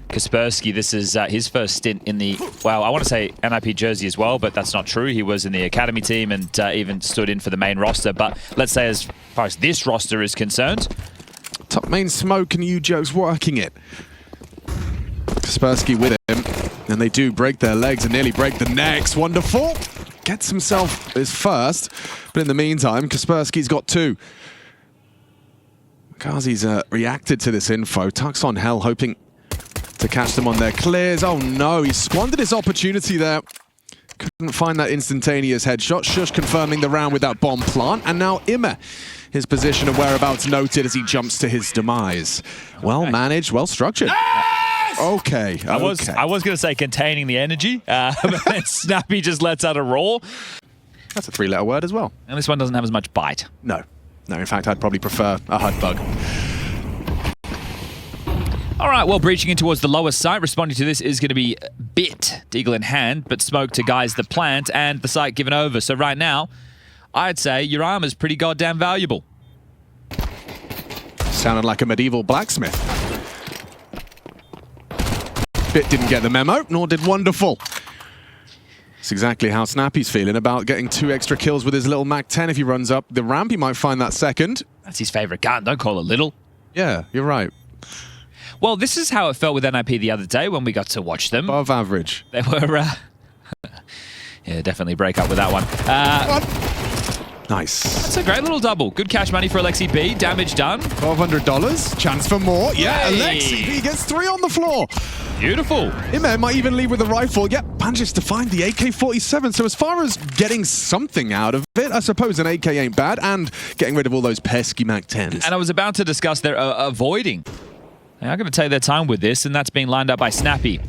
Kaspersky, this is his first stint in the, well, I want to say NiP jersey as well, but that's not true. He was in the academy team and even stood in for the main roster. But let's say as far as this roster is concerned, top main smoke and U-Jokes working it. Kaspersky with him, and they do break their legs and nearly break the necks. Wonderful. Gets himself his first, but in the meantime, Kaspersky's got two. Kazi's reacted to this info. Tucks on hell, hoping to catch them on their clears. Oh no, he squandered his opportunity there. Couldn't find that instantaneous headshot. Shush confirming the round with that bomb plant. And now IEM, his position and whereabouts noted as he jumps to his demise. Well managed, well structured. Okay. I was going to say containing the energy, but then Snappy just lets out a roar. That's a three-letter word as well. And this one doesn't have as much bite. No. No, in fact, I'd probably prefer a HUD bug. All right, well, breaching in towards the lower site. Responding to this is going to be Bit, Deagle in hand, but Smoke to guys the plant and the site given over. So right now, I'd say your armor's pretty goddamn valuable. Sounded like a medieval blacksmith. Bit didn't get the memo, nor did Wonderful. That's exactly how Snappy's feeling about getting 2 extra kills with his little Mac-10. If he runs up the ramp, he might find that second. That's his favorite gun. Don't call it little. Yeah, you're right. Well, this is how it felt with NiP the other day when we got to watch them. Above average. They were, yeah, definitely break up with that one. Nice. That's a great little double. Good cash money for Alexi B. Damage done. $1,200. Chance for more. Yeah, hey. Alexi B gets 3 on the floor. Beautiful. IEM might even leave with a rifle. Yep, manages to find the AK-47. So as far as getting something out of it, I suppose an AK ain't bad. And getting rid of all those pesky Mac-10s. And I was about to discuss their avoiding. They are going to take their time with this, and that's being lined up by Snappy.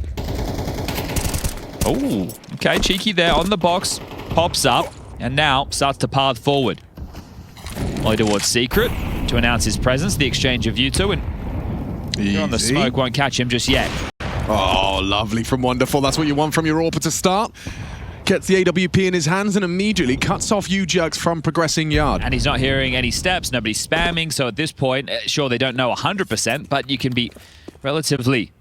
Oh, okay, cheeky there on the box. Pops up, and now starts to path forward. Only towards Secret to announce his presence. The exchange of U2, and you're on the smoke, won't catch him just yet. Oh, lovely from Wonderful. That's what you want from your AWP to start. Gets the AWP in his hands and immediately cuts off U-Jerks from progressing yard. And he's not hearing any steps, nobody's spamming, so at this point, sure, they don't know 100%, but you can be relatively...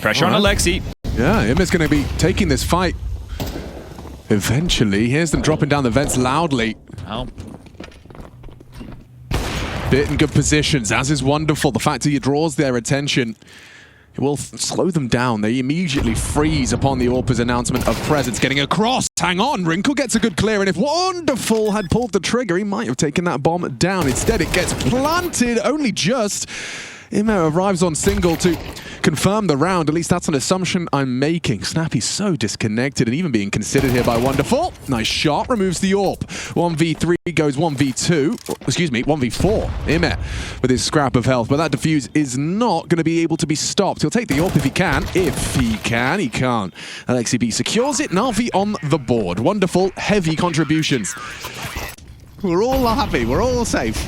Pressure on Alexi. Yeah, IEM is going to be taking this fight eventually. Here's them dropping down the vents loudly. Oh. Bit in good positions, as is Wonderful. The fact that he draws their attention, it will slow them down. They immediately freeze upon the AWP's announcement of presence. Getting across. Hang on. Wrinkle gets a good clear. And if Wonderful had pulled the trigger, he might have taken that bomb down. Instead, it gets planted only just. IEM arrives on single to confirm the round. At least that's an assumption I'm making. Snappy's so disconnected and even being considered here by Wonderful. Nice shot. Removes the AWP. 1v3 goes 1v2. Excuse me, 1v4. IEM with his scrap of health. But that defuse is not going to be able to be stopped. He'll take the AWP if he can. If he can, he can't. Alexi B secures it. NAVI on the board. Wonderful. Heavy contributions. We're all happy. We're all safe.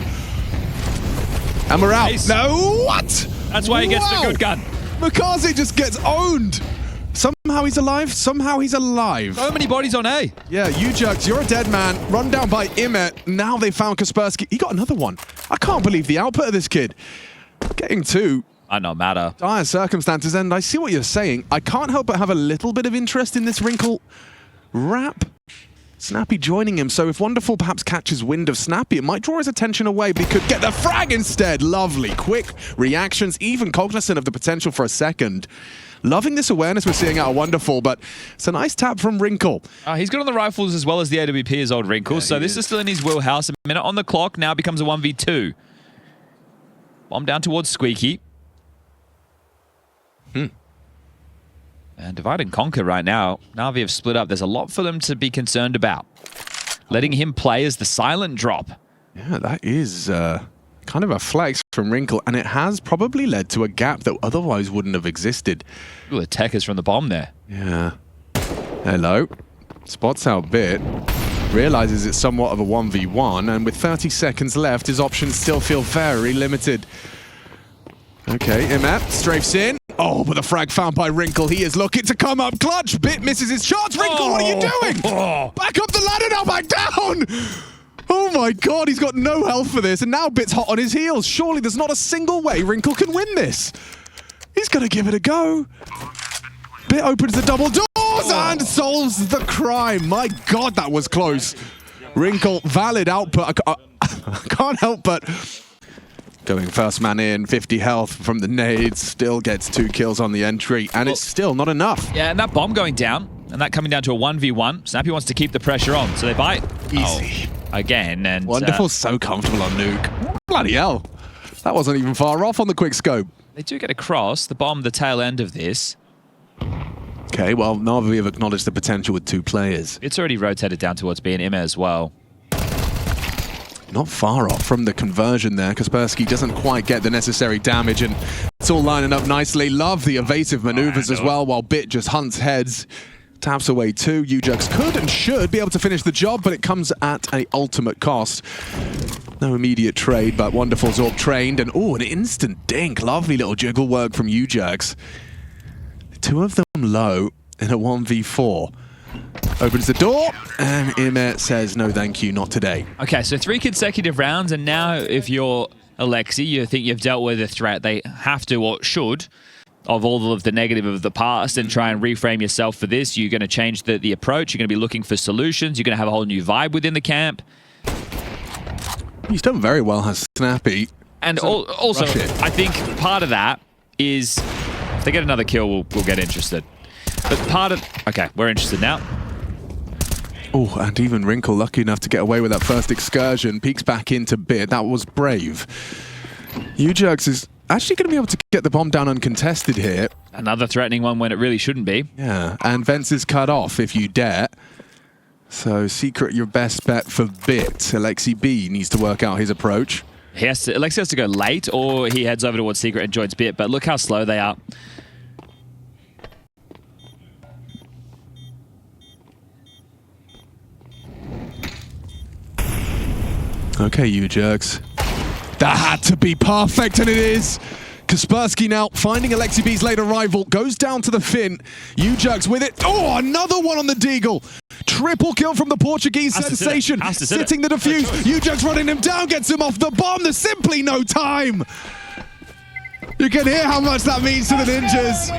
And we're out. Nice. No, what? That's why he gets the good gun. Makaze just gets owned. Somehow he's alive. Somehow he's alive. So many bodies on A. Yeah, U-Jerks, you're a dead man. Run down by IEM. Now they found Kaspersky. He got another one. I can't believe the output of this kid. Getting 2. I don't matter. Dire circumstances, and I see what you're saying. I can't help but have a little bit of interest in this Wrinkle rap. Snappy joining him, so if Wonderful perhaps catches wind of Snappy, it might draw his attention away, but he could get the frag instead. Lovely, quick reactions, even cognizant of the potential for a second. Loving this awareness we're seeing out of Wonderful, but it's a nice tap from Wrinkle. He's good on the rifles as well as the AWP as old Wrinkle, so this is still in his wheelhouse. A minute on the clock, now becomes a 1v2. Bomb down towards Squeaky. And divide and conquer right now. Navi have split up. There's a lot for them to be concerned about. Letting him play as the silent drop. Yeah, that is kind of a flex from Wrinkle, and it has probably led to a gap that otherwise wouldn't have existed. Ooh, the tech is from the bomb there. Yeah. Hello. Spots out Bit. Realizes it's somewhat of a 1v1, and with 30 seconds left, his options still feel very limited. Okay, IEM strafes in. Oh, but the frag found by Wrinkle. He is looking to come up clutch. Bit misses his shots. Wrinkle, what are you doing? Back up the ladder now, back down. Oh my god, he's got no health for this, and now Bit's hot on his heels. Surely there's not a single way Wrinkle can win this. He's gonna give it a go. Bit opens the double doors and solves the crime. My god, that was close. Wrinkle, valid output. I can't help but going first man in, 50 health from the nades, still gets 2 kills on the entry, and it's still not enough. Yeah, and that bomb going down, and that coming down to a 1v1. Snappy wants to keep the pressure on, so they buy Easy. Again, and Wonderful, so comfortable on Nuke. Bloody hell. That wasn't even far off on the quick scope. they do get across. The bomb, the tail end of this. Okay, well, NAVI have acknowledged the potential with 2 players. It's already rotated down towards B and IMA as well. Not far off from the conversion there. Kaspersky doesn't quite get the necessary damage, and it's all lining up nicely. Love the evasive maneuvers as well, while Bit just hunts heads. Taps away 2. Ujux could and should be able to finish the job, but it comes at an ultimate cost. No immediate trade, but wonderful Zorb trained, and oh, an instant dink. Lovely little jiggle work from Ujux. 2 of them low in a 1v4. Opens the door, and Imet says, no thank you, not today. Okay, so 3 consecutive rounds, and now if you're Alexi, you think you've dealt with a threat, they have to or should, of all of the negative of the past, and try and reframe yourself for this. You're going to change the approach, you're going to be looking for solutions, you're going to have a whole new vibe within the camp. He's done very well, has Snappy. And also, I think part of that is, if they get another kill, we'll get interested. But part of... Okay, we're interested now. Oh, and even Wrinkle lucky enough to get away with that first excursion. Peeks back into Bit. That was brave. Ujux is actually going to be able to get the bomb down uncontested here. Another threatening one when it really shouldn't be. Yeah, and Vents is cut off if you dare. So, Secret, your best bet for Bit. Alexi B needs to work out his approach. Alexi has to go late, or he heads over towards Secret and joins Bit, but look how slow they are. Okay, you jerks. That had to be perfect, and it is. Kaspersky now finding Alexi B's late arrival, goes down to the fin. Ujux with it. Oh, another one on the Deagle. Triple kill from the Portuguese sensation. Sitting the defuse. Ujux running him down, gets him off the bomb. There's simply no time. You can hear how much that means to the ninjas.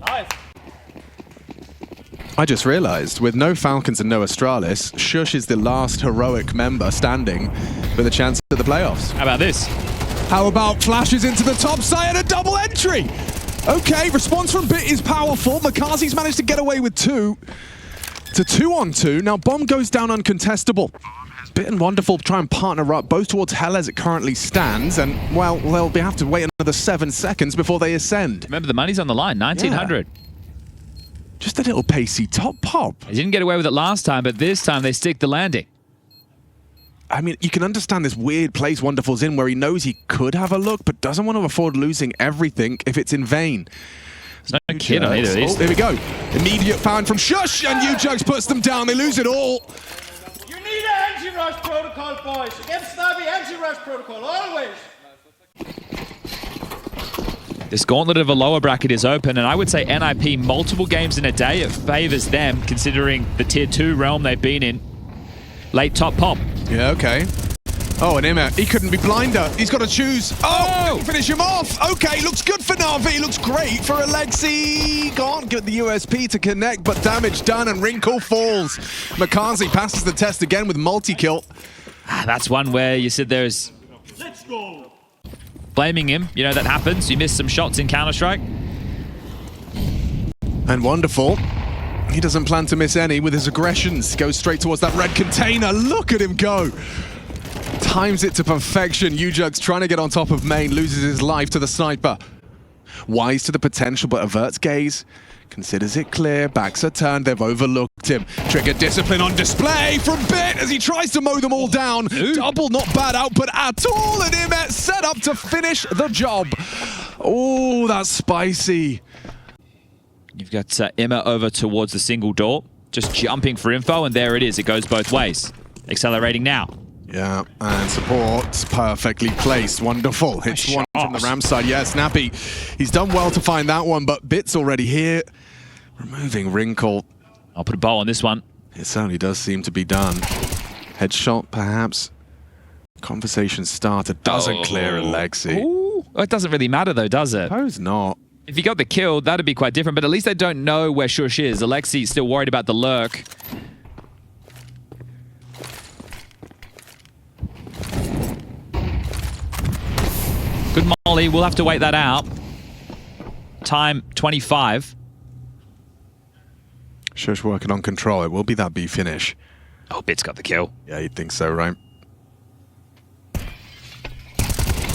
Nice. I just realized, with no Falcons and no Astralis, Shush is the last heroic member standing with a chance at the playoffs. How about this? How about flashes into the top side and a double entry? Okay, response from Bit is powerful. Makazi's managed to get away with 2. It's a 2-on-2. Now bomb goes down uncontestable. Bit and Wonderful try and partner up, both towards Hell as it currently stands, and, well, they'll have to wait another 7 seconds before they ascend. Remember, the money's on the line, 1900. Yeah. Just a little pacey top pop. They didn't get away with it last time, but this time they stick the landing. I mean, you can understand this weird place Wonderful's in where he knows he could have a look, but doesn't want to afford losing everything if it's in vain. There's no kid on either of these. Oh, there we go. Immediate found from Shush, and Ujux puts them down. They lose it all. You need an anti-rush protocol, boys. Against NAVI, anti-rush protocol, always. This gauntlet of a lower bracket is open, and I would say NiP multiple games in a day, it favors them considering the tier 2 realm they've been in. Late top pop. Yeah, okay. Oh, and Emma, he couldn't be blinder. He's got to choose. Oh, finish him off. Okay, looks good for NAVI. Looks great for Alexi. Can't get the USP to connect, but damage done, and Wrinkle falls. Makazi passes the test again with multi-kill. That's one where you said there's... Let's go. Blaming him, you know, that happens. You missed some shots in Counter-Strike. And Wonderful, he doesn't plan to miss any with his aggressions. Goes straight towards that red container. Look at him go. Times it to perfection. Ujux trying to get on top of main, loses his life to the sniper. Wise to the potential, but averts gaze. Considers it clear, backs are turned, they've overlooked him. Trigger discipline on display from Bit as he tries to mow them all down. Double not bad output at all, and Imet set up to finish the job. Oh, that's spicy. You've got Emma over towards the single door, just jumping for info, and there it is. It goes both ways. Accelerating now. Yeah, and support's perfectly placed. Wonderful. Hits one from the Ram side. Yeah, Snappy. He's done well to find that one, but Bit's already here. Removing Wrinkle. I'll put a bow on this one. It certainly does seem to be done. Headshot, perhaps. Conversation starter doesn't clear Alexi. Ooh. It doesn't really matter though, does it? I suppose not. If you got the kill, that'd be quite different, but at least they don't know where Shush is. Alexi's still worried about the lurk. Good molly, we'll have to wait that out. Time 25. Shush working on control. It will be that B finish. Oh, Bit's got the kill. Yeah, you'd think so, right?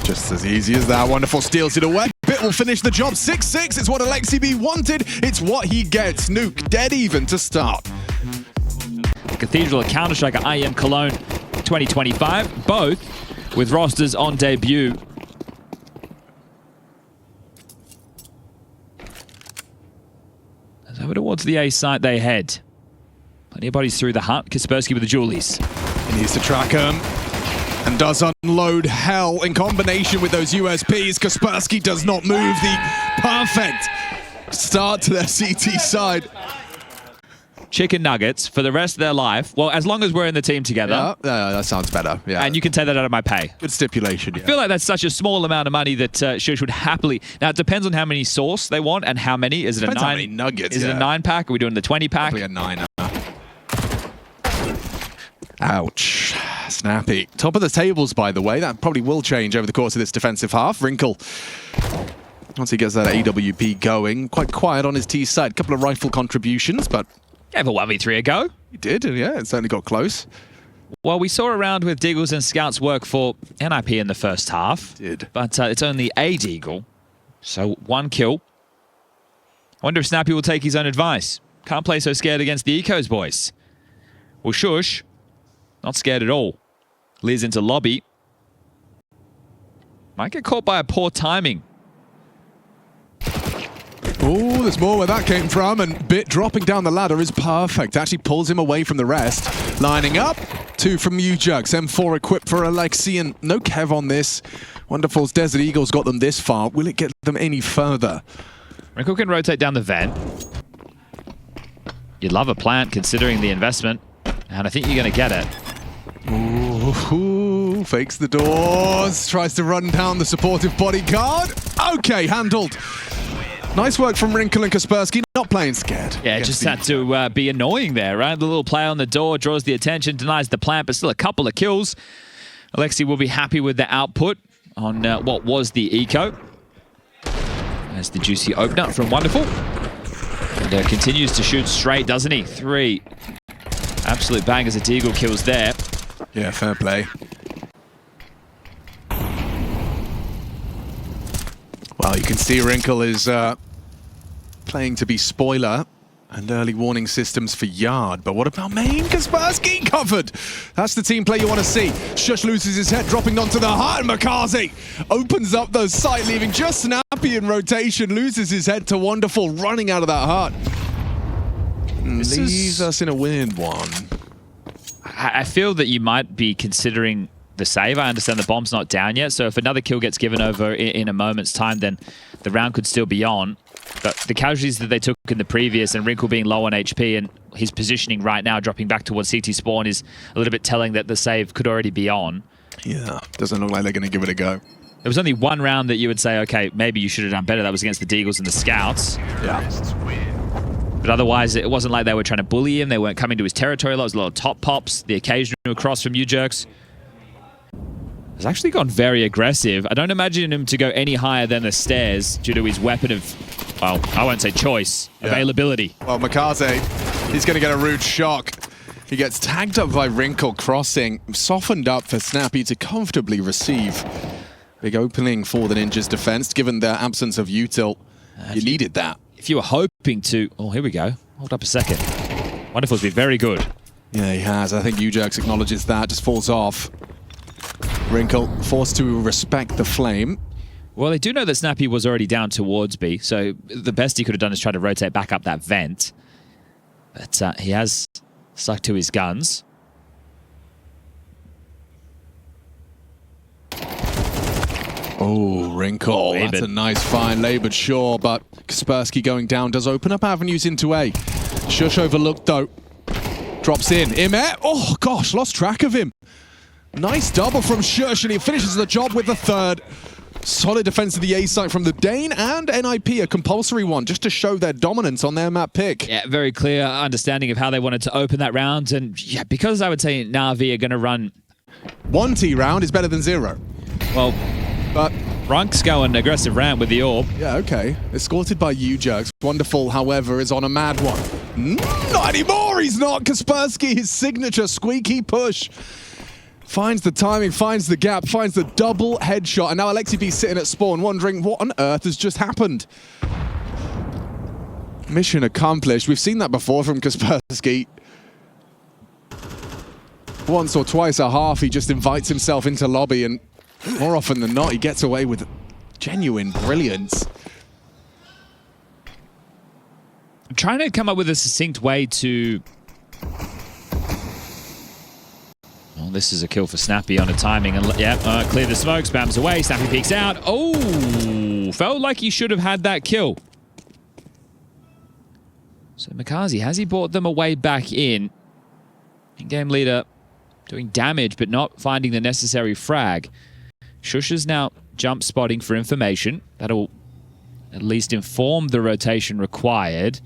Just as easy as that. Wonderful steals it away. Bit will finish the job. 6-6. It's what Alexi B wanted. It's what he gets. Nuke dead even to start. Cathedral, a Counter-Strike at IEM Cologne 2025. Both with rosters on debut. As over towards the A site they head. Plenty of bodies through the hut. Kaspersky with the Julies. He needs to track him. And does unload hell in combination with those USPs. Kaspersky does not move. The perfect start to their CT side. Chicken nuggets for the rest of their life. Well, as long as we're in the team together. Yeah, that sounds better. Yeah. And you can take that out of my pay. Good stipulation. Yeah. I feel like that's such a small amount of money that Shush would happily. Now, it depends on how many sauce they want and how many. Is it Depends a 9? how many nuggets, Is it a 9-pack? Are we doing the 20-pack? Probably a 9. Ouch. Snappy. Top of the tables, by the way. That probably will change over the course of this defensive half. Wrinkle, once he gets that AWP going, quite quiet on his T side. Couple of rifle contributions, but Gave a 1v3 a go. he did, and yeah, it certainly got close. Well, we saw a round with Deagles and Scouts work for NiP in the first half. Did. But it's only a Deagle, so 1 kill. I wonder if Snappy will take his own advice. Can't play so scared against the Ecos, boys. Well, Shush, not scared at all. Liz into lobby. Might get caught by a poor timing. Oh, there's more where that came from, and Bit dropping down the ladder is perfect. Actually pulls him away from the rest. Lining up, 2 from Ujux. M4 equipped for Alexi, and no Kev on this. Wonderful's Desert Eagles got them this far. Will it get them any further? Wrinkle can rotate down the vent. You'd love a plant considering the investment, and I think you're going to get it. Ooh, fakes the doors, tries to run down the supportive bodyguard. Okay, handled. Nice work from Wrinkle and Kaspersky, not playing scared. Yeah, it just had to be annoying there, right? The little play on the door draws the attention, denies the plant, but still a couple of kills. Alexi will be happy with the output on what was the eco. There's the juicy opener from Wonderful. And continues to shoot straight, doesn't he? 3 absolute bangers of Deagle kills there. Yeah, fair play. Well, you can see Wrinkle is playing to be spoiler and early warning systems for Yard. But what about main? Kaspersky covered. That's the team play you want to see. Shush loses his head, dropping onto the heart. And Makazi opens up those sight, leaving just Snappy in rotation. Loses his head to Wonderful, running out of that heart. Leaves us in a weird one. I feel that you might be considering the save. I understand the bomb's not down yet, so if another kill gets given over in a moment's time, then the round could still be on. But the casualties that they took in the previous, and Wrinkle being low on HP, and his positioning right now dropping back towards CT spawn is a little bit telling that the save could already be on. Yeah, doesn't look like they're going to give it a go. There was only one round that you would say, okay, maybe you should have done better. That was against the Deagles and the Scouts. Yeah. But otherwise, it wasn't like they were trying to bully him. They weren't coming to his territory. There was a lot of top pops, the occasional cross from Ujux. Has actually gone very aggressive. I don't imagine him to go any higher than the stairs due to his weapon of, well, I won't say choice, availability. Well, Makaze, he's going to get a rude shock. He gets tagged up by Wrinkle crossing, softened up for Snappy to comfortably receive. Big opening for the Ninjas' defense, given their absence of util. You needed that. If you were hoping to... Oh, here we go. Hold up a second. Wonderful's been very good. Yeah, he has. I think Ujux acknowledges that, just falls off. Wrinkle forced to respect the flame. Well, they do know that Snappy was already down towards B, so the best he could have done is try to rotate back up that vent. But he has stuck to his guns. Oh, Wrinkle. That's a nice fine labored, sure, but Kaspersky going down does open up avenues into A. Shush overlooked, though. Drops in. Imet. Oh, gosh, lost track of him. Nice double from Shush, and he finishes the job with the third. Solid defense of the A site from the Dane and NiP, a compulsory one, just to show their dominance on their map pick. Yeah, very clear understanding of how they wanted to open that round. And yeah, because I would say NAVI are going to run... 1 T round is better than 0. Well, but Runk's going aggressive ramp with the orb. Yeah, okay. Escorted by U-Jerks. Wonderful, however, is on a mad one. Not anymore, he's not. Kaspersky, his signature squeaky push. Finds the timing, finds the gap, finds the double headshot, and now Alexi sitting at spawn wondering what on earth has just happened. Mission accomplished. We've seen that before from Kaspersky. Once or twice a half, he just invites himself into lobby, and more often than not, he gets away with genuine brilliance. I'm trying to come up with a succinct way to... Well, this is a kill for Snappy on a timing. And yeah, clear the smoke, spams away, Snappy peeks out. Oh, felt like he should have had that kill. So Makazi, has he brought them away back in? In-game leader doing damage, but not finding the necessary frag. Shush is now jump spotting for information. That'll at least inform the rotation required.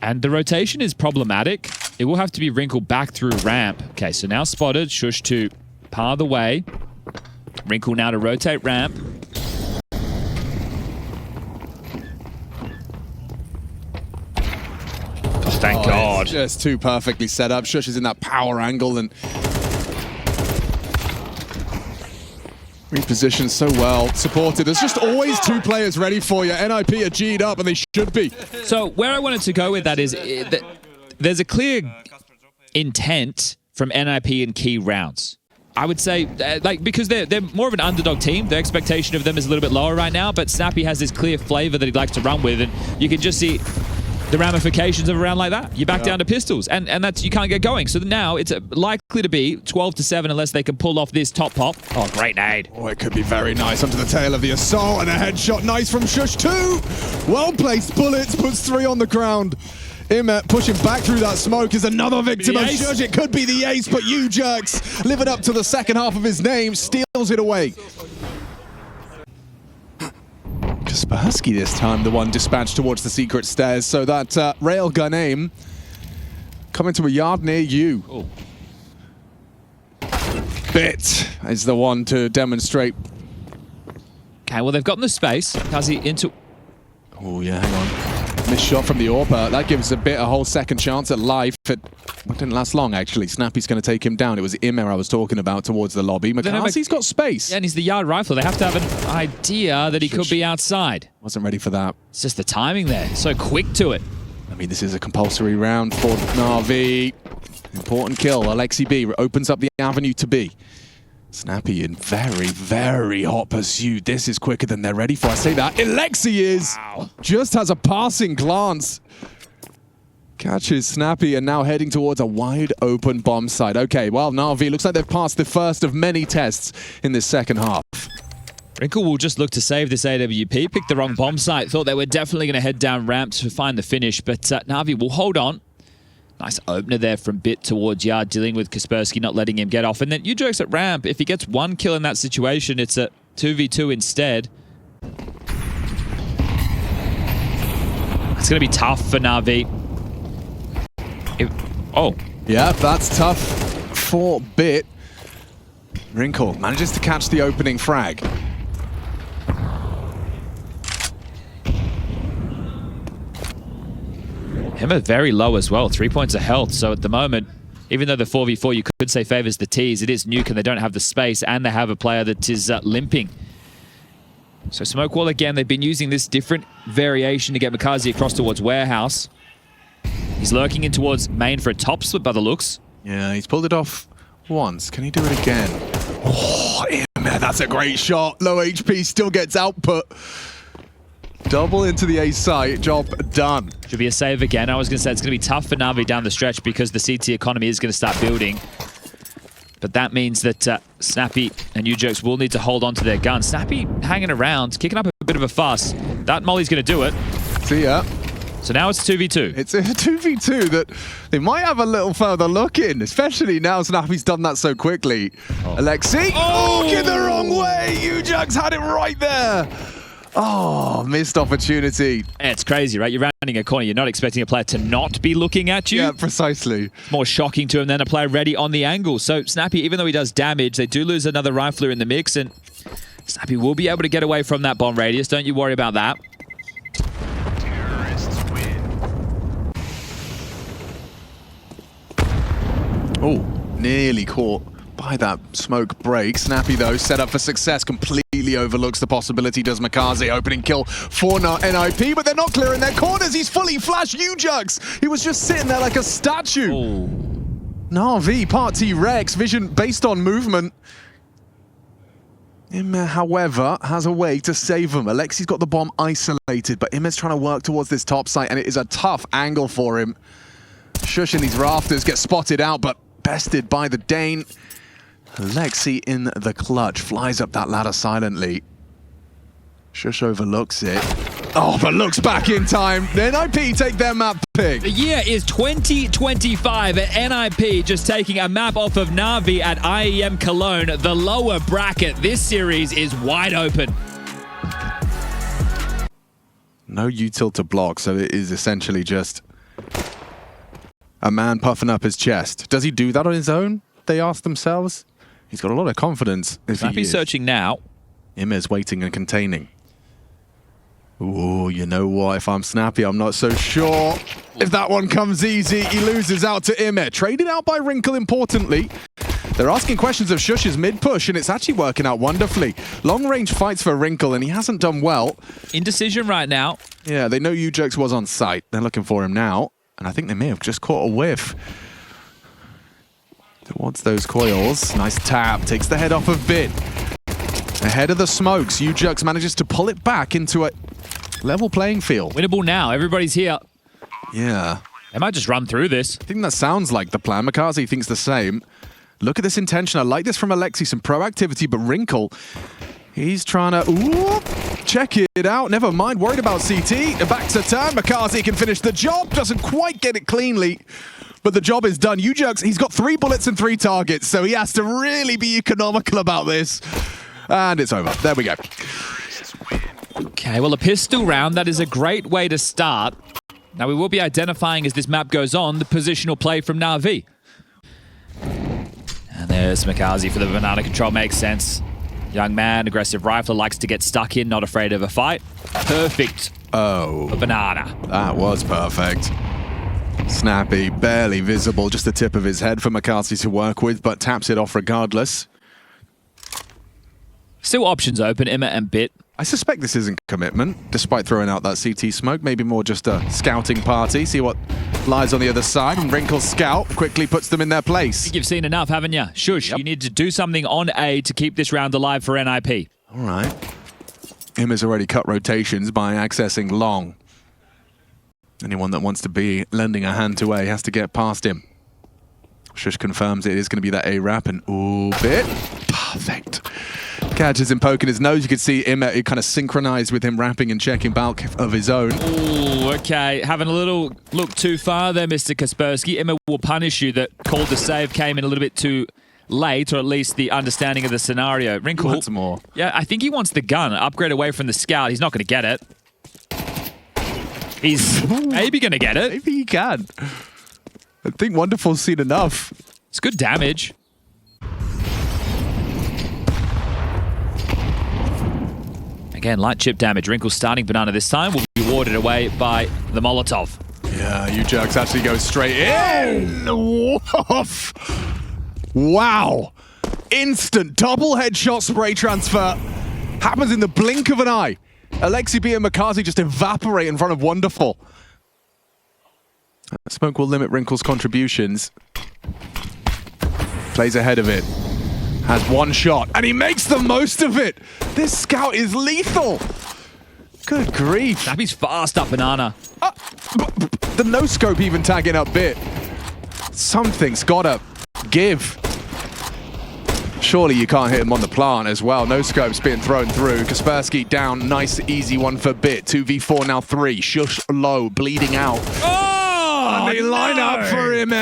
And the rotation is problematic. It will have to be wrinkled back through ramp. Okay, so now spotted. Shush to par the way. Wrinkle now to rotate ramp. Oh, thank God. Just too perfectly set up. Shush is in that power angle and repositioned so well. Supported. There's just always 2 players ready for you. NiP are G'd up, and they should be. So where I wanted to go with that is that there's a clear intent from NiP in key rounds. I would say, because they're more of an underdog team, the expectation of them is a little bit lower right now, but Snappy has this clear flavor that he likes to run with, and you can just see the ramifications of a round like that. You back down to pistols, and that's, you can't get going. So now it's likely to be 12-7 unless they can pull off this top pop. Oh, great nade. Oh, it could be very nice onto the tail of the assault, and a headshot nice from Shush too. Well-placed bullets, puts 3 on the ground. Imet pushing back through that smoke is another victim of Shush. It could be the ace, but U-Jerks living up to the second half of his name, steals it away. Kaspersky this time, the one dispatched towards the secret stairs, so that railgun aim coming to a yard near you. Oh. Bit is the one to demonstrate. Okay, well, they've gotten the space. Kazi into... Oh, yeah, hang on. Missed shot from the AWP. That gives a bit a whole second chance at life. It didn't last long, actually. Snappy's going to take him down. It was Immer I was talking about towards the lobby. Makazi's got space. Yeah, and he's the yard rifle. They have to have an idea that he could be outside. Wasn't ready for that. It's just the timing there. So quick to it. I mean, this is a compulsory round for NAVI. Important kill. Alexi B opens up the avenue to B. Snappy in very, very hot pursuit. This is quicker than they're ready for. I say that. Alexi is. Wow. Just has a passing glance. Catches Snappy and now heading towards a wide open bomb site. Okay, well, NAVI looks like they've passed the first of many tests in this second half. Wrinkle will just look to save this AWP. Picked the wrong bomb site. Thought they were definitely going to head down ramp to find the finish, but NAVI will hold on. Nice opener there from Bit towards Yard, dealing with Kaspersky, not letting him get off. And then U-Jerks at ramp. If he gets 1 kill in that situation, it's a 2v2 instead. It's going to be tough for NAVI. Oh. Yeah, that's tough for Bit. Wrinkle manages to catch the opening frag. Him are very low as well, 3 points of health. So at the moment, even though the 4v4 you could say favors the T's, it is Nuke and they don't have the space, and they have a player that is limping. So smoke wall again. They've been using this different variation to get Makazi across towards warehouse. He's lurking in towards main for a top split by the looks. Yeah, he's pulled it off once. Can he do it again? Oh, man, that's a great shot. Low HP, still gets output. Double into the A site, job done. Should be a save again. I was going to say it's going to be tough for NAVI down the stretch because the CT economy is going to start building. But that means that Snappy and U-Jerks will need to hold on to their guns. Snappy hanging around, kicking up a bit of a fuss. That molly's going to do it. See ya. So now it's 2v2. It's a 2v2 that they might have a little further look in, especially now Snappy's done that so quickly. Alexi, in the wrong way! UJUGS had it right there! Oh, missed opportunity. It's crazy, right? You're rounding a corner. You're not expecting a player to not be looking at you. Yeah, precisely. More shocking to him than a player ready on the angle. So Snappy, even though he does damage, they do lose another rifler in the mix, and Snappy will be able to get away from that bomb radius. Don't you worry about that. Oh, nearly caught by that smoke break. Snappy, though, set up for success, completely overlooks the possibility, does Makaze. Opening kill for NiP, but they're not clearing their corners. He's fully flashed UJUGS. He was just sitting there like a statue. Oh. NAVI, part T-Rex, vision based on movement. Imme, however, has a way to save him. Alexi's got the bomb isolated, but Imme's trying to work towards this top site, and it is a tough angle for him. Shush in these rafters, gets spotted out, but bested by the Dane. Alexi in the clutch, flies up that ladder silently. Shush overlooks it. Oh, but looks back in time. NiP take their map pick. The year is 2025 at NiP, just taking a map off of NAVI at IEM Cologne. The lower bracket. This series is wide open. No util to block, so it is essentially just a man puffing up his chest. Does he do that on his own? They ask themselves. He's got a lot of confidence. Snappy's searching now. Imme's waiting and containing. Ooh, you know what? If I'm Snappy, I'm not so sure. If that one comes easy, he loses out to Imme. Traded out by Wrinkle, importantly. They're asking questions of Shush's mid-push, and it's actually working out wonderfully. Long-range fights for Wrinkle, and he hasn't done well. Indecision right now. Yeah, they know UJUGS was on site. They're looking for him now. And I think they may have just caught a whiff towards those coils. Nice tap, takes the head off of Bit. Ahead of the smokes, UJUGS manages to pull it back into a level playing field. Winnable now, everybody's here. Yeah. They might just run through this. I think that sounds like the plan. Makaze thinks the same. Look at this intention. I like this from Alexi, some proactivity, but Wrinkle, he's trying to check it out. Never mind, worried about CT. Back to turn. Makaze can finish the job. Doesn't quite get it cleanly, but the job is done. UJUGS, he's got 3 bullets and 3 targets, so he has to really be economical about this. And it's over. There we go. Okay, well, a pistol round, that is a great way to start. Now, we will be identifying as this map goes on the positional play from NAVI. And there's Makaze for the banana control. Makes sense. Young man, aggressive rifler, likes to get stuck in, not afraid of a fight. Perfect. Oh. A banana. That was perfect. Snappy, barely visible, just the tip of his head for Makaze to work with, but taps it off regardless. Still options open, Imme and Bit. I suspect this isn't commitment, despite throwing out that CT smoke. Maybe more just a scouting party, see what lies on the other side. And Wrinkle's scout quickly puts them in their place. I think you've seen enough, haven't you? Shush, you need to do something on A to keep this round alive for NiP. All right. Imme's already cut rotations by accessing long. Anyone that wants to be lending a hand to A has to get past him. Shush confirms it is going to be that A-Rap, and ooh, Bit. Perfect. Catches him poking his nose. You could see Imme kind of synchronized with him rapping and checking bulk of his own. Ooh, okay. Having a little look too far there, Mr. Kaspersky. Imme will punish you that called the save came in a little bit too late, or at least the understanding of the scenario. Wrinkle. Wants more. Yeah, I think he wants the gun. Upgrade away from the scout. He's not going to get it. He's maybe going to get it. Maybe he can. I think Wonderful's seen enough. It's good damage. Again, light chip damage. Wrinkle starting banana this time will be warded away by the Molotov. Yeah, UJUGS actually goes straight in. Woof. Wow. Instant double headshot spray transfer. Happens in the blink of an eye. Alexi B and Makaze just evaporate in front of Wonderful. Smoke will limit Wrinkle's contributions. Plays ahead of it. Has one shot, and he makes the most of it. This scout is lethal. Good grief. Snappy's fast up banana. The no-scope even tagging up Bit. Something's gotta give. Surely you can't hit him on the plant as well. No scopes being thrown through. Kaspersky down. Nice, easy one for Bit. 2v4 now 3. Shush low, bleeding out. Oh, and they line up for him.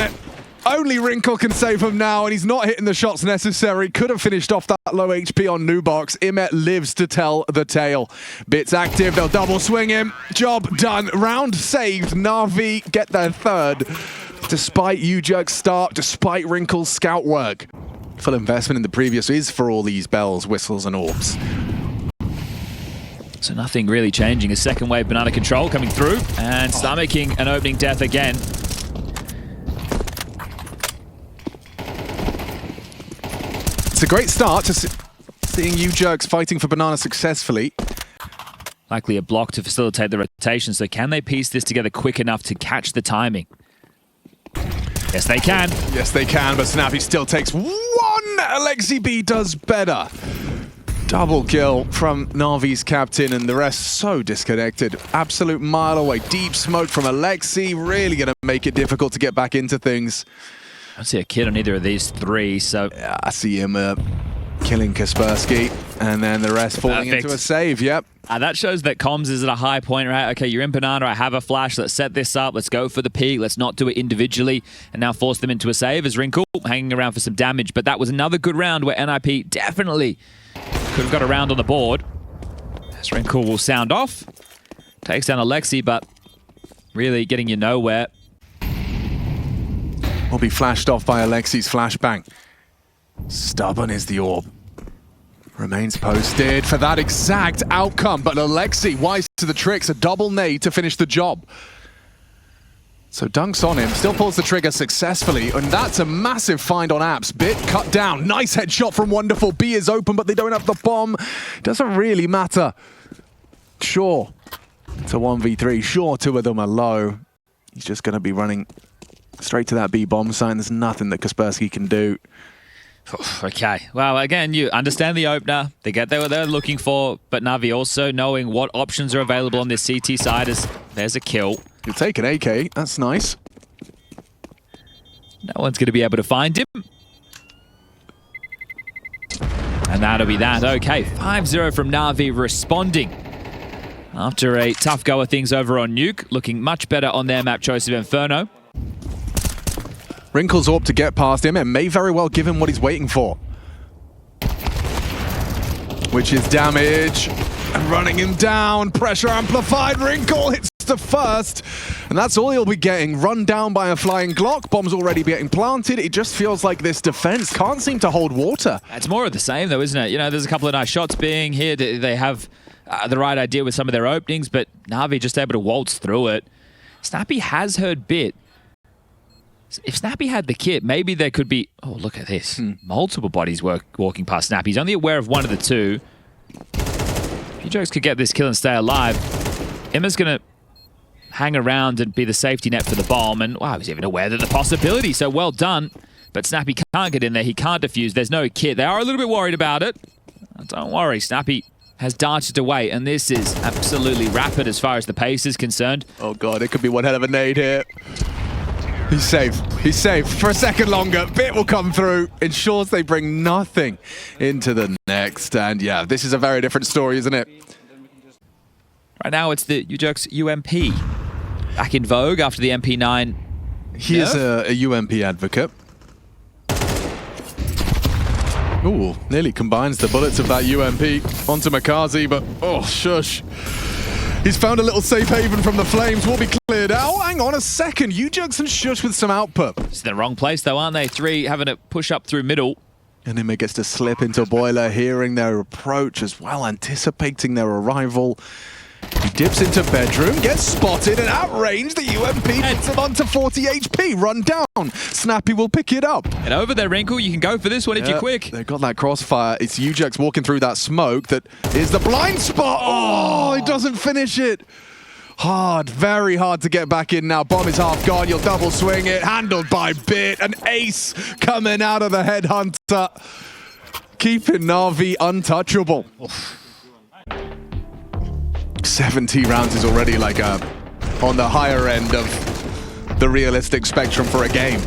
Only Wrinkle can save him now, and he's not hitting the shots necessary. Could have finished off that low HP on Nubox. Imet lives to tell the tale. Bit's active. They'll double swing him. Job done. Round saved. NAVI get their third. Despite UJug's start, despite Wrinkle's scout work. Full investment in the previous is for all these bells, whistles, and orbs. So nothing really changing. A second wave banana control coming through and stomaching an opening death again. It's a great start to seeing UJug's fighting for banana successfully. Likely a block to facilitate the rotation. So can they piece this together quick enough to catch the timing? Yes, they can. Yes, they can, but Snappy still takes one. Alexi B does better. Double kill from Navi's captain, and the rest so disconnected. Absolute mile away. Deep smoke from Alexi. Really going to make it difficult to get back into things. I don't see a kid on either of these three, so... Yeah, I see him killing Kaspersky, and then the rest falling into a save, yep. That shows that comms is at a high point, right? Okay, you're in banana, I have a flash, let's set this up, let's go for the peak, let's not do it individually, and now force them into a save as Wrinkle hanging around for some damage. But that was another good round where NiP definitely could have got a round on the board. As Wrinkle will sound off, takes down Alexi, but really getting you nowhere. Will be flashed off by Alexi's flashbang. Stubborn is the orb. Remains posted for that exact outcome, but Alexi, wise to the tricks, a double nade to finish the job. So dunks on him, still pulls the trigger successfully, and that's a massive find on Apps. Bit cut down, nice headshot from Wonderful. B is open, but they don't have the bomb. Doesn't really matter. Sure, it's a 1v3. Sure, two of them are low. He's just going to be running straight to that B bomb sign. There's nothing that Kaspersky can do. Okay, well, again, you understand the opener. They get there what they're looking for, but Navi also knowing what options are available on this CT side is there's a kill. You'll take an AK, that's nice. No one's going to be able to find him. And that'll be that. Okay, 5-0 from Navi responding. After a tough go of things over on Nuke, looking much better on their map choice of Inferno. Wrinkle's orb to get past him and may very well give him what he's waiting for. Which is damage. And running him down. Pressure amplified. Wrinkle hits the first. And that's all he'll be getting. Run down by a flying Glock. Bomb's already getting planted. It just feels like this defense can't seem to hold water. It's more of the same though, isn't it? You know, there's a couple of nice shots being here. They have the right idea with some of their openings, but Navi just able to waltz through it. Snappy has heard Bit. If Snappy had the kit, maybe there could be... Oh, look at this. Multiple bodies walking past Snappy. He's only aware of one of the two. If UJug's could get this kill and stay alive, Emma's going to hang around and be the safety net for the bomb. And, wow, he's even aware of the possibility. So, well done. But Snappy can't get in there. He can't defuse. There's no kit. They are a little bit worried about it. Don't worry. Snappy has darted away. And this is absolutely rapid as far as the pace is concerned. Oh, God. It could be one hell of a nade here. He's safe. He's safe for a second longer. Bit will come through. Ensures they bring nothing into the next. And yeah, this is a very different story, isn't it? Right now, it's the UJug's UMP. Back in vogue after the MP9. He is a UMP advocate. Ooh, nearly combines the bullets of that UMP onto Makazi, but oh, shush. He's found a little safe haven from the flames. Will be cleared out. Hang on a second. UJug's and Shush with some output. It's in the wrong place, though, aren't they? Three having to push up through middle. And Imma gets to slip into Boiler, hearing their approach as well, anticipating their arrival. He dips into bedroom, gets spotted, and at range, the UMP puts him onto 40 HP. Run down. Snappy will pick it up. And over there, Wrinkle, you can go for this one if you're quick. They've got that crossfire. It's UJug's walking through that smoke. That is the blind spot. Oh, he doesn't finish it. Hard, very hard to get back in now. Bomb is half gone. You'll double swing it. Handled by Bit. An ace coming out of the headhunter. Keeping Navi untouchable. 70 rounds is already like on the higher end of the realistic spectrum for a game.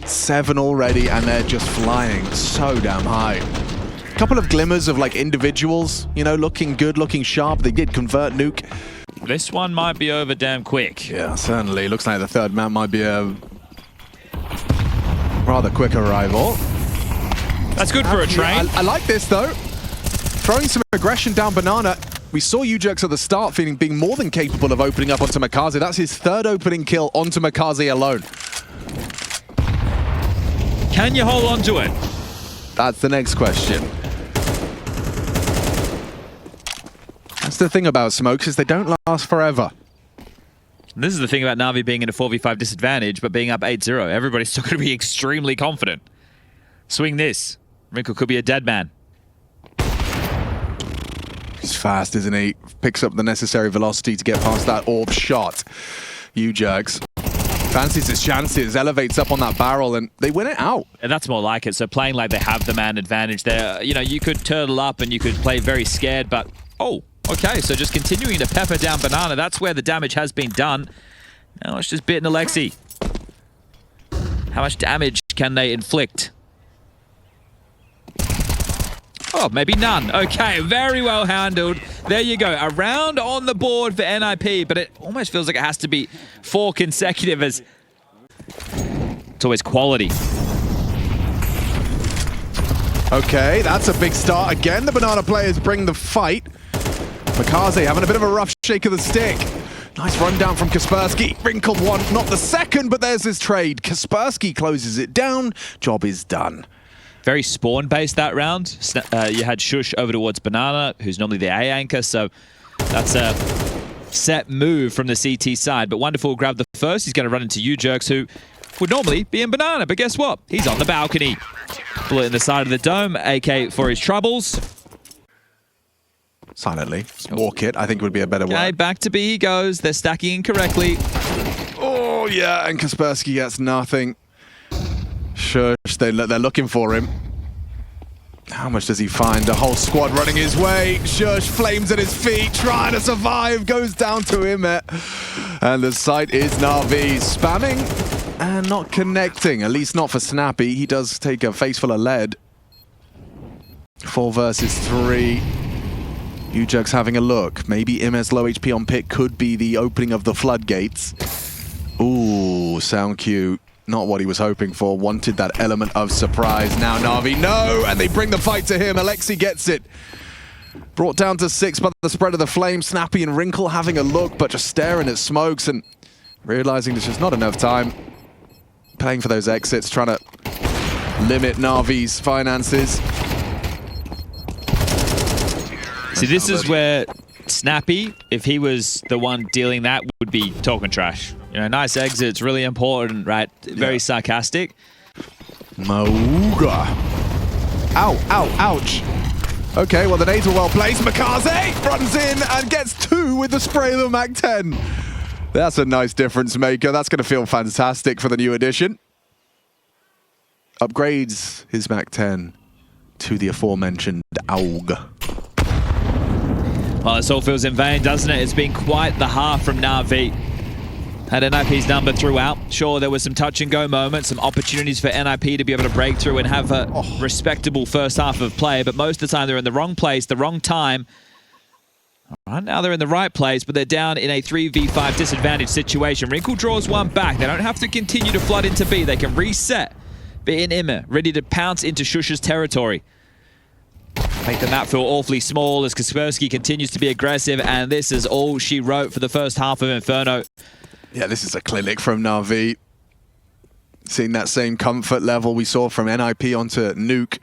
7 already, and they're just flying so damn high. A couple of glimmers of like individuals, you know, looking good, looking sharp. They did convert Nuke. This one might be over damn quick. Yeah, certainly. Looks like the third map might be a rather quick arrival. That's good for a train. I like this though. Throwing some aggression down Banana. We saw Ujerks at the start being more than capable of opening up onto Makaze. That's his third opening kill onto Makaze alone. Can you hold on to it? That's the next question. That's the thing about smokes, is they don't last forever. And this is the thing about NAVI being in a 4v5 disadvantage, but being up 8-0. Everybody's still going to be extremely confident. Swing this. Wrinkle could be a dead man. He's fast, isn't he? Picks up the necessary velocity to get past that orb shot. Ujerks fancies his chances, elevates up on that barrel, and they win it out. And that's more like it. So playing like they have the man advantage there. You know, you could turtle up and you could play very scared, but... Oh, okay. So just continuing to pepper down Banana. That's where the damage has been done. Now it's just bitten Alexi. How much damage can they inflict? Oh, maybe none. Okay, very well handled. There you go. A round on the board for NiP, but it almost feels like it has to be 4 consecutive as it's always quality. Okay, that's a big start. Again, the Banana players bring the fight. Makaze having a bit of a rough shake of the stick. Nice rundown from Kaspersky. Wrinkled one, not the second, but there's his trade. Kaspersky closes it down. Job is done. Very spawn-based that round. You had Shush over towards Banana, who's normally the A anchor, so that's a set move from the CT side. But Wonderful grabbed the first. He's going to run into Ujerks, who would normally be in Banana, but guess what? He's on the balcony. Bullet in the side of the dome, AK for his troubles. Silently. Walk it, I think would be a better word. Okay, back to B he goes. They're stacking incorrectly. Oh, yeah, and Kaspersky gets nothing. Shush, they're looking for him. How much does he find? A whole squad running his way. Shush, flames at his feet, trying to survive. Goes down to him. And the site is NAVI. Spamming and not connecting. At least not for Snappy. He does take a face full of lead. 4 versus 3. Ujerks having a look. Maybe MS low HP on pit could be the opening of the floodgates. Ooh, sound cue. Not what he was hoping for. Wanted that element of surprise. Now NAVI, no! And they bring the fight to him. Alexi gets it. Brought down to 6 by the spread of the flame. Snappy and Wrinkle having a look, but just staring at smokes and realizing there's just not enough time. Paying for those exits, trying to limit NAVI's finances. See, this is where Snappy, if he was the one dealing that, would be talking trash. You know, nice exits, really important, right? Very sarcastic. Mauga. Ow, ow, ouch. Okay, well, the nades were well placed. Makaze runs in and gets 2 with the spray of the Mac-10. That's a nice difference maker. That's going to feel fantastic for the new edition. Upgrades his Mac-10 to the aforementioned AUG. Well, this all feels in vain, doesn't it? It's been quite the half from NAVI. Had NiP's number throughout. Sure, there was some touch-and-go moments, some opportunities for NiP to be able to break through and have a respectable first half of play, but most of the time they're in the wrong place, the wrong time. Right now they're in the right place, but they're down in a 3v5 disadvantage situation. Wrinkle draws one back. They don't have to continue to flood into B. They can reset. Be in Immer, ready to pounce into Shush's territory. Make the map feel awfully small as Kaspersky continues to be aggressive, and this is all she wrote for the first half of Inferno. Yeah, this is a clinic from NAVI. Seeing that same comfort level we saw from NiP onto Nuke.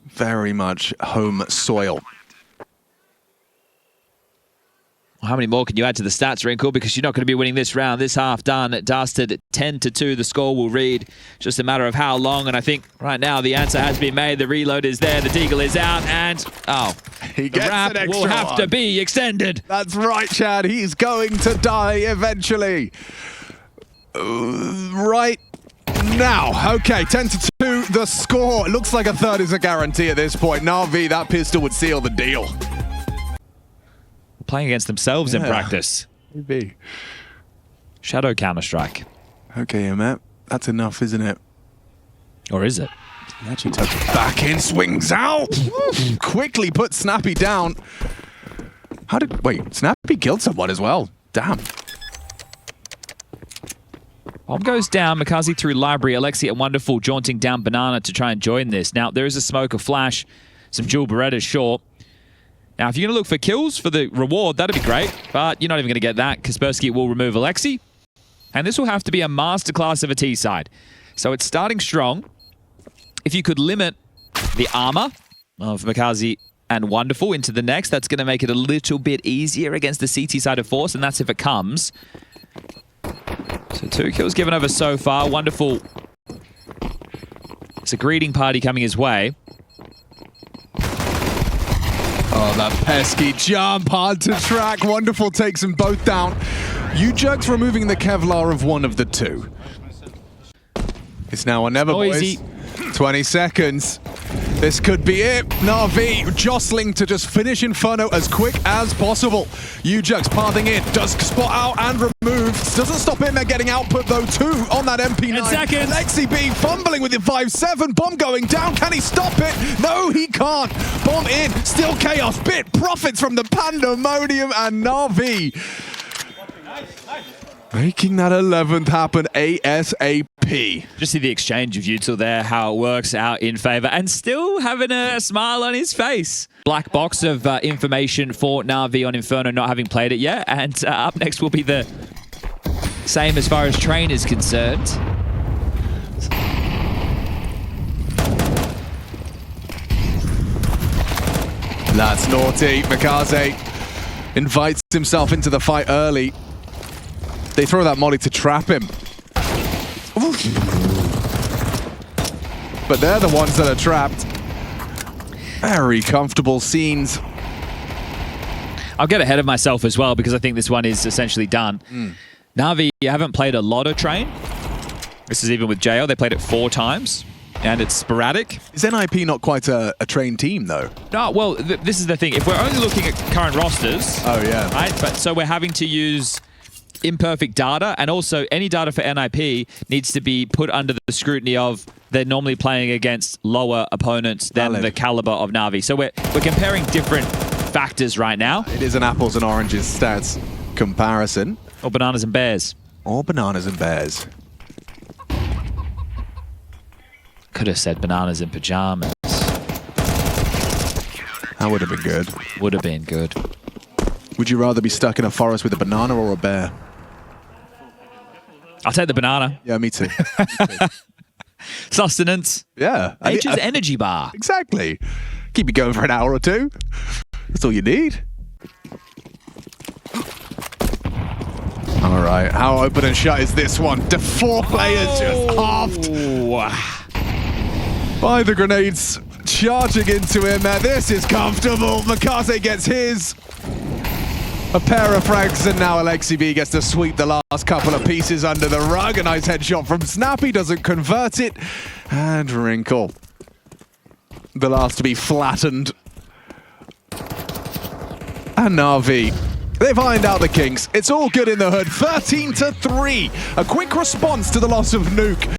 Very much home soil. How many more can you add to the stats, Wrinkle? Because you're not going to be winning this round. This half done. Dusted 10-2. The score will read. Just a matter of how long. And I think right now the answer has been made. The reload is there. The deagle is out. And, oh, he the wrap will have to be extended. That's right, Chad. He's going to die eventually. Right now. Okay, 10-2. The score. It looks like a third is a guarantee at this point. NAVI, that pistol would seal the deal. Playing against themselves in practice. Maybe. Shadow Counter-Strike. Okay, Matt. That's enough, isn't it? Or is it? He actually tucks it back in, swings out. Quickly puts Snappy down. Wait, Snappy killed someone as well. Damn. Bomb goes down. Makazi through library. Alexi and Wonderful jaunting down Banana to try and join this. Now, there is a smoke, a flash, some dual Berettas, sure. Now, if you're going to look for kills for the reward, that'd be great. But you're not even going to get that. Kaspersky will remove Alexi. And this will have to be a masterclass of a T side. So it's starting strong. If you could limit the armor of Makazi and Wonderful into the next, that's going to make it a little bit easier against the CT side of Force, and that's if it comes. So 2 kills given over so far. Wonderful. It's a greeting party coming his way. Oh, that pesky jump, hard to track. Wonderful takes them both down. UJug's removing the Kevlar of one of the 2. It's now or never, Noisy. boys. 20 seconds. This could be it. NAVI jostling to just finish Inferno as quick as possible. UJug's pathing in, does spot out and remove. Doesn't stop him there getting output though, 2 on that MP9. 10 seconds. Lexi B fumbling with the 5-7. Bomb going down. Can he stop it? No, he can't. Bomb in. Still chaos. Bit profits from the pandemonium, and NAVI making that 11th happen ASAP. Just see the exchange of util there, how it works out in favor, and still having a smile on his face. Black box of information for NAVI on Inferno, not having played it yet. And up next will be the same as far as Train is concerned. That's naughty. Makaze invites himself into the fight early. They throw that molly to trap him. Oof. But they're the ones that are trapped. Very comfortable scenes. I'll get ahead of myself as well because I think this one is essentially done. NAVI, you haven't played a lot of Train. This is even with JL. They played it 4 times. And it's sporadic. Is NiP not quite a trained team, though? No, well, this is the thing. If we're only looking at current rosters... Oh, yeah. Right? But so we're having to use imperfect data, and also any data for NiP needs to be put under the scrutiny of they're normally playing against lower opponents than the caliber of NAVI. So we're comparing different factors right now. It is an apples and oranges stats comparison. Or bananas and bears. Or bananas and bears. Could have said bananas and pajamas. That would have been good. Would have been good. Would you rather be stuck in a forest with a banana or a bear? I'll take the banana. Yeah, me too. Sustenance. Yeah. Nature's energy bar. Exactly. Keep you going for an hour or 2. That's all you need. All right. How open and shut is this one? The 4 players just halved by the grenades charging into him. This is comfortable. Makaze gets his. A pair of frags, and now Alexi B gets to sweep the last couple of pieces under the rug. A nice headshot from Snappy, doesn't convert it. And Wrinkle, the last to be flattened. And NAVI, they've ironed out the kinks. It's all good in the hood. 13-3. A quick response to the loss of Nuke.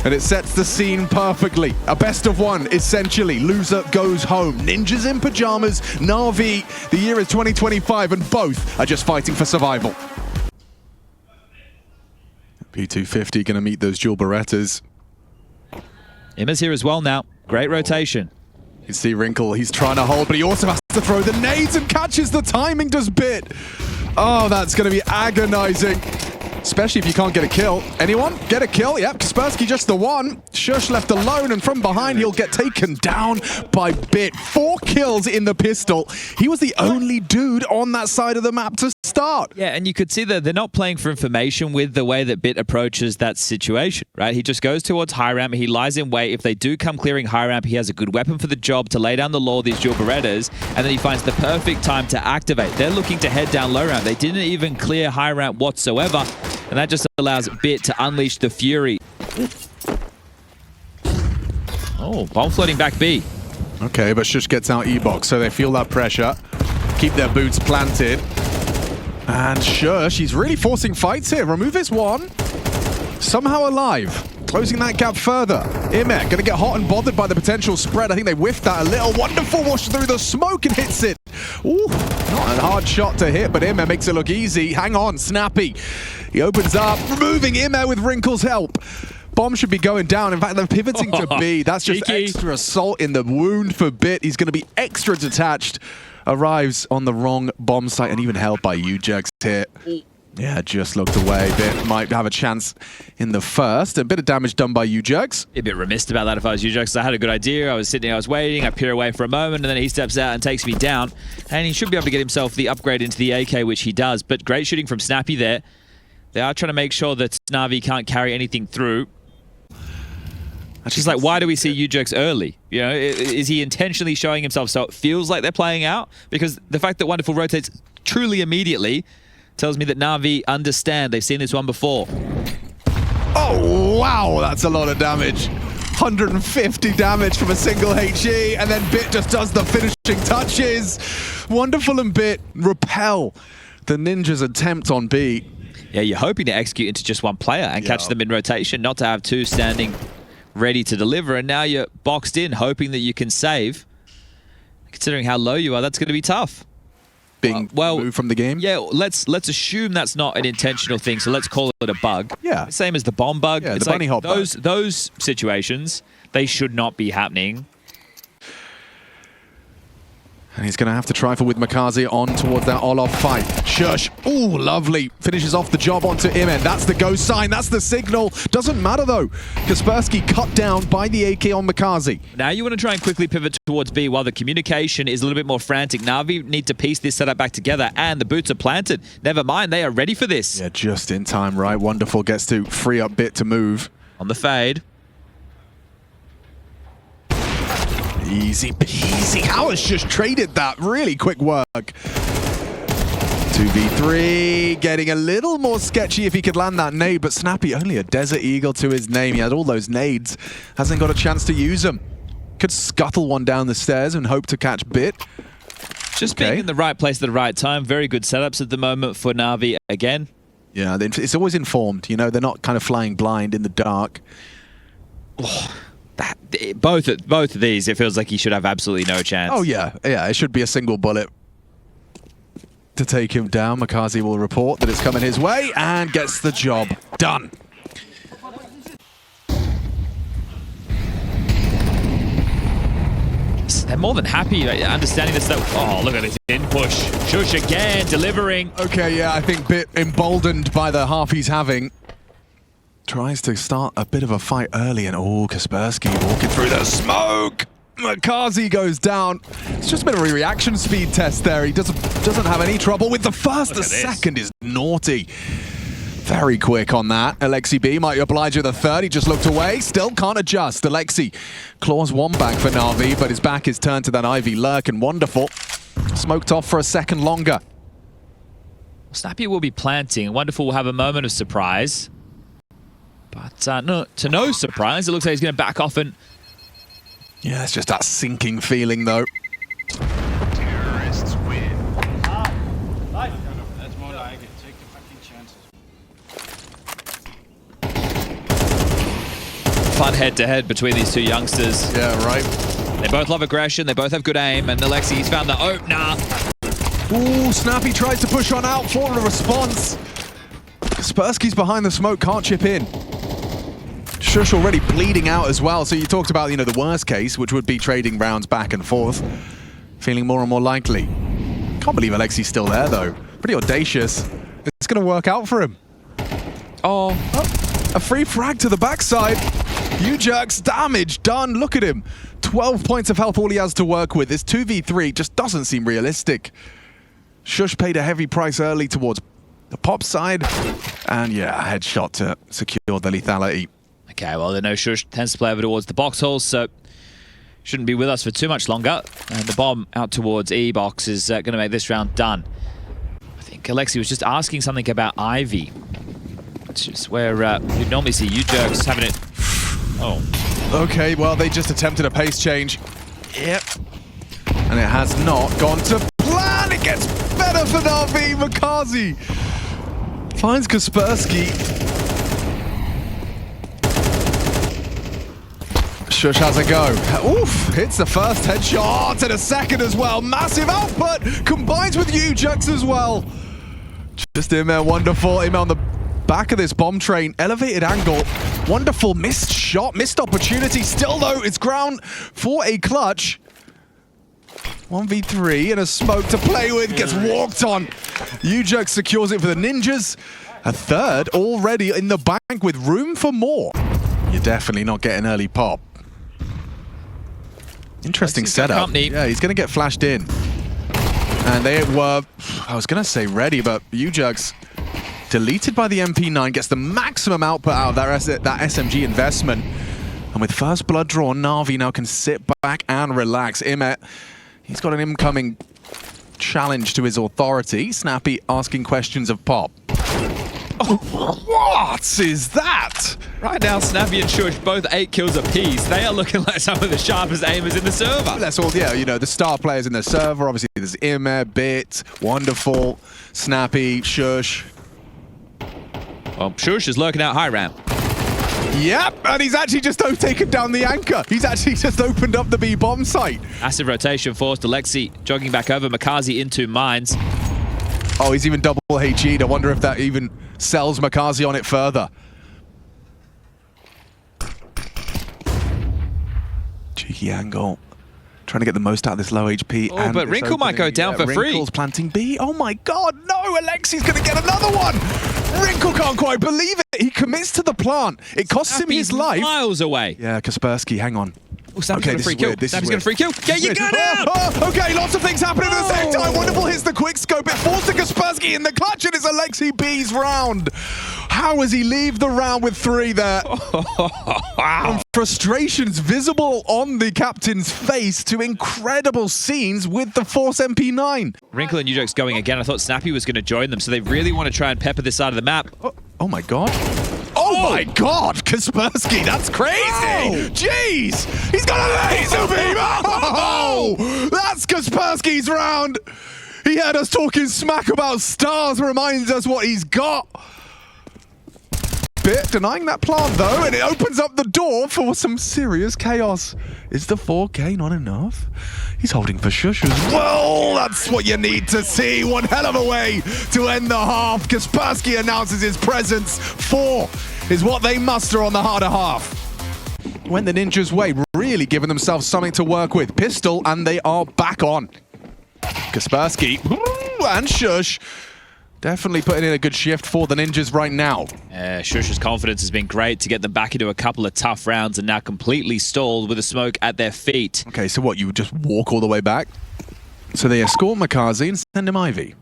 And it sets the scene perfectly. A best of 1, essentially. Loser goes home. Ninjas in pajamas. NAVI, the year is 2025, and both are just fighting for survival. P250 gonna meet those dual Berettas. Imma's here as well now. Great rotation. You see Wrinkle, he's trying to hold, but he also has to throw the nades and catches the timing, does Bit. Oh, that's gonna be agonizing. Especially if you can't get a kill. Anyone? Get a kill? Yep, Kaspersky just the one. Shush left alone, and from behind he'll get taken down by Bit. 4 kills in the pistol. He was the only dude on that side of the map to start. Yeah, and you could see that they're not playing for information with the way that Bit approaches that situation, right? He just goes towards high ramp, he lies in wait. If they do come clearing high ramp, he has a good weapon for the job to lay down the law, these dual Berettas, and then he finds the perfect time to activate. They're looking to head down low ramp. They didn't even clear high ramp whatsoever. And that just allows Bit to unleash the fury. Oh, bomb floating back B. Okay, but Shush gets out E-Box, so they feel that pressure. Keep their boots planted. And Shush, he's really forcing fights here. Remove his 1. Somehow alive. closing that gap further. Imek gonna get hot and bothered by the potential spread. I think they whiffed that a little. Wonderful wash through the smoke and hits it. Ooh, not a hard shot to hit, but Imek makes it look easy. Hang on, Snappy. He opens up, removing Imek with Wrinkle's help. Bomb should be going down. In fact, they're pivoting to B. That's just extra salt in the wound for Bit. He's going to be extra detached. Arrives on the wrong bomb site and even held by Ujerg's hit. Yeah, just looked away. Bit might have a chance in the first. A bit of damage done by Ujergs. A bit remiss about that if I was Ujergs. I had a good idea. I was sitting, I was waiting. I peer away for a moment, and then he steps out and takes me down. And he should be able to get himself the upgrade into the AK, which he does. But great shooting from Snappy there. They are trying to make sure that NAVI can't carry anything through. It's just like, why do we see Ujergs early? You know, is he intentionally showing himself so it feels like they're playing out? Because the fact that Wonderful rotates truly immediately tells me that NAVI understand. They've seen this one before. Oh, wow, that's a lot of damage. 150 damage from a single HE, and then Bit just does the finishing touches. Wonderful and Bit repel the Ninja's attempt on B. Yeah, you're hoping to execute into just one player and catch them in rotation, not to have two standing ready to deliver, and now you're boxed in, hoping that you can save. Considering how low you are, that's going to be tough. Being moved from the game? Yeah, let's assume that's not an intentional thing, so let's call it a bug. Yeah. Same as the bomb bug. Yeah, it's the bunny hop bug. Those situations, they should not be happening. And he's going to have to trifle with Makazi on towards that Olof fight. Shush. Ooh, lovely. Finishes off the job onto Imen. That's the go sign. That's the signal. Doesn't matter, though. Kaspersky cut down by the AK on Makazi. Now you want to try and quickly pivot towards B while the communication is a little bit more frantic. NAVI need to piece this setup back together, and the boots are planted. Never mind, they are ready for this. Yeah, just in time, right? Wonderful gets to free up Bit to move. On the fade. Easy peasy. Howard's just traded that. Really quick work. 2v3. Getting a little more sketchy if he could land that nade, but Snappy, only a Desert Eagle to his name. He had all those nades. Hasn't got a chance to use them. Could scuttle one down the stairs and hope to catch Bit. Just being in the right place at the right time. Very good setups at the moment for NAVI again. Yeah, it's always informed. You know, they're not kind of flying blind in the dark. Oh. Both of these, it feels like he should have absolutely no chance. Oh, yeah. Yeah, it should be a single bullet to take him down. Makazi will report that it's coming his way and gets the job done. They're more than happy understanding this. Oh, look at this in push. Shush again, delivering. Okay, yeah, I think Bit emboldened by the half he's having. Tries to start a bit of a fight early, and oh, Kaspersky walking through the smoke. Makazi goes down. It's just a bit of a reaction speed test there. He doesn't have any trouble with the first. The second is naughty. Very quick on that. Alexi B might oblige with a third. He just looked away. Still can't adjust. Alexi claws one back for NAVI, but his back is turned to that Ivy lurk, and Wonderful smoked off for a second longer. Snappy will be planting. Wonderful will have a moment of surprise. But to no surprise, it looks like he's going to back off and... Yeah, it's just that sinking feeling, though. Terrorists win. That's more like it. Take the fucking chances. Fun head-to-head between these two youngsters. Yeah, right. They both love aggression. They both have good aim. And Alexi, he's found the opener. Ooh, Snappy tries to push on out for a response. Kaspersky's behind the smoke, can't chip in. Shush already bleeding out as well, so you talked about, you know, the worst case, which would be trading rounds back and forth. Feeling more and more likely. Can't believe Alexi's still there, though. Pretty audacious. It's going to work out for him. Oh, a free frag to the backside. Ujerg's damage done. Look at him. 12 points of health, all he has to work with. This 2v3 just doesn't seem realistic. Shush paid a heavy price early towards the pop side. And yeah, a headshot to secure the lethality. Okay, well, they know Shush tends to play over towards the box holes, so shouldn't be with us for too much longer. And the bomb out towards E-box is going to make this round done. I think Alexi was just asking something about Ivy, which is where you'd normally see Ujergs having it. Oh. Okay, well, they just attempted a pace change. Yep. And it has not gone to plan. It gets better for NAVI. Makazi finds Kaspersky. Shush has a go. Oof, hits the first headshot and a second as well. Massive output, combines with Ujux as well. Just in there, wonderful. In on the back of this bomb train, elevated angle. Wonderful missed shot, missed opportunity. Still though, it's ground for a clutch. 1v3 and a smoke to play with, gets walked on. Ujux secures it for the Ninjas. A third already in the bank with room for more. You're definitely not getting early pop. Interesting setup. Yeah, he's going to get flashed in. And they were, I was going to say ready, but Ujux deleted by the MP9, gets the maximum output out of that SMG investment. And with first blood drawn, NAVI now can sit back and relax. Imet, he's got an incoming challenge to his authority. Snappy asking questions of Pop. Oh, what is that? Right now, Snappy and Shush both 8 kills apiece. They are looking like some of the sharpest aimers in the server. That's all, yeah, you know, the star players in the server. Obviously, there's Imet, Bit, Wonderful, Snappy, Shush. Well, Shush is lurking out high ramp. Yep, and he's actually just taken down the anchor. He's actually just opened up the B bomb site. Massive rotation forced Alexi jogging back over. Makazi into mines. Oh, he's even double HE'd. I wonder if that even sells Makazi on it further. Cheeky angle. Trying to get the most out of this low HP. Oh, but Wrinkle might go down for free. Wrinkle's planting B. Oh my god, no! Alexi's going to get another one! Wrinkle can't quite believe it. He commits to the plant. It costs him his life. Miles away. Yeah, Kaspersky, hang on. Oh, Snappy's got a free kill. Snappy's got a free kill. Get your gun out! Oh, okay, lots of things happening at the same time. Wonderful hits the quick scope. It falls to Kaspersky in the clutch, and it's Alexi B's round. How does he leave the round with 3 there? Wow. Frustrations visible on the captain's face to incredible scenes with the Force MP9. Wrinkle and Ujux going again. I thought Snappy was going to join them, so they really want to try and pepper this side of the map. Oh my god. Oh my god, Kaspersky, that's crazy! Oh. Jeez! He's got a laser beam! Oh! That's Kaspersky's round! He had us talking smack about stars, reminds us what he's got. Bit denying that plant though, and it opens up the door for some serious chaos. Is the 4K not enough? He's holding for Shush as well. That's what you need to see. One hell of a way to end the half. Kaspersky announces his presence. 4 is what they muster on the harder half. Went the Ninjas' way, really giving themselves something to work with. Pistol, and they are back on. Kaspersky and Shush definitely putting in a good shift for the Ninjas right now. Shush's confidence has been great to get them back into a couple of tough rounds and now completely stalled with a smoke at their feet. Okay, so what, you would just walk all the way back? So they escort Makazi and send him Ivy.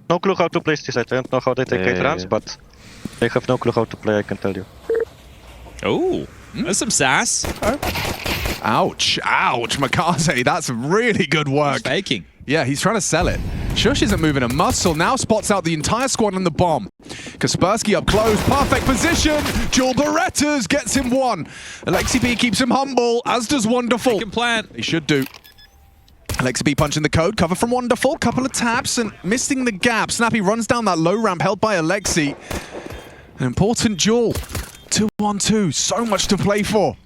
No clue how to play this. I don't know how they take 8 rounds, but they have no clue how to play, I can tell you. Oh, there's some sass. Ouch, ouch, Makazi, that's really good work. He's faking. Yeah, he's trying to sell it. Shush isn't moving a muscle, now spots out the entire squad on the bomb. Kaspersky up close, perfect position. Dual Berettas gets him 1. Alexi B keeps him humble, as does Wonderful. They can plant. He should do. Alexi B punching the code, cover from Wonderful, couple of taps and missing the gap. Snappy runs down that low ramp held by Alexi. An important duel. 2-on-2, so much to play for.